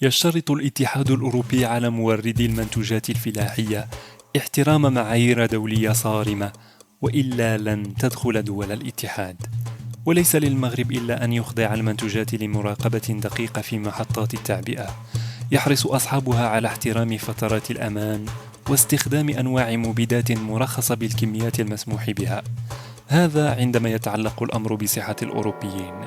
يشترط الاتحاد الأوروبي على موردي المنتوجات الفلاحية احترام معايير دولية صارمة، وإلا لن تدخل دول الاتحاد. وليس للمغرب إلا أن يخضع المنتوجات لمراقبة دقيقة في محطات التعبئة، يحرص أصحابها على احترام فترات الأمان واستخدام أنواع مبيدات مرخصة بالكميات المسموح بها. هذا عندما يتعلق الأمر بصحة الأوروبيين.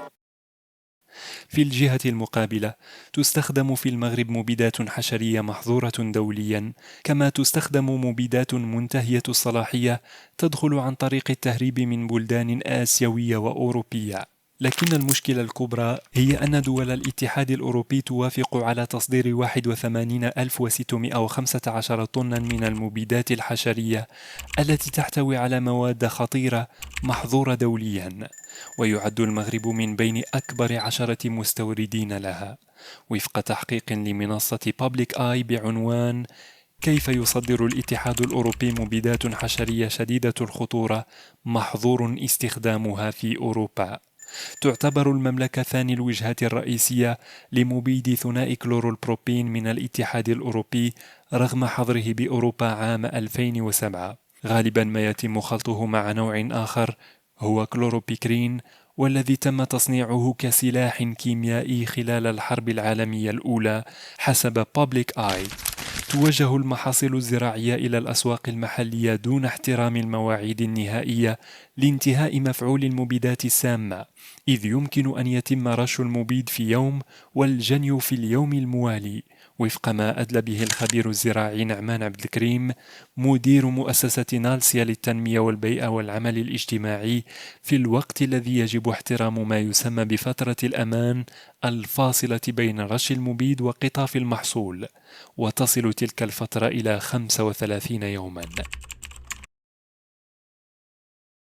في الجهة المقابلة، تستخدم في المغرب مبيدات حشرية محظورة دوليا، كما تستخدم مبيدات منتهية الصلاحية تدخل عن طريق التهريب من بلدان آسيوية وأوروبية. لكن المشكلة الكبرى هي أن دول الاتحاد الأوروبي توافق على تصدير 81,615 طنا من المبيدات الحشرية التي تحتوي على مواد خطيرة محظورة دوليا، ويعد المغرب من بين أكبر 10 مستوردين لها، وفق تحقيق لمنصة Public Eye بعنوان كيف يصدر الاتحاد الأوروبي مبيدات حشرية شديدة الخطورة محظور استخدامها في أوروبا. تعتبر المملكة ثاني الوجهات الرئيسية لمبيد ثنائي كلوروبروبين من الاتحاد الأوروبي رغم حظره بأوروبا عام 2007. غالبا ما يتم خلطه مع نوع آخر هو كلوروبيكرين، والذي تم تصنيعه كسلاح كيميائي خلال الحرب العالمية الأولى حسب Public Eye. توجه المحاصيل الزراعية إلى الأسواق المحلية دون احترام المواعيد النهائية لانتهاء مفعول المبيدات السامة، إذ يمكن أن يتم رش المبيد في يوم والجني في اليوم الموالي، وفق ما أدلى به الخبير الزراعي نعمان عبد الكريم مدير مؤسسة نالسيا للتنمية والبيئة والعمل الاجتماعي، في الوقت الذي يجب احترام ما يسمى بفترة الأمان الفاصلة بين رش المبيد وقطاف المحصول، وتصل تلك الفترة إلى 35 يوما.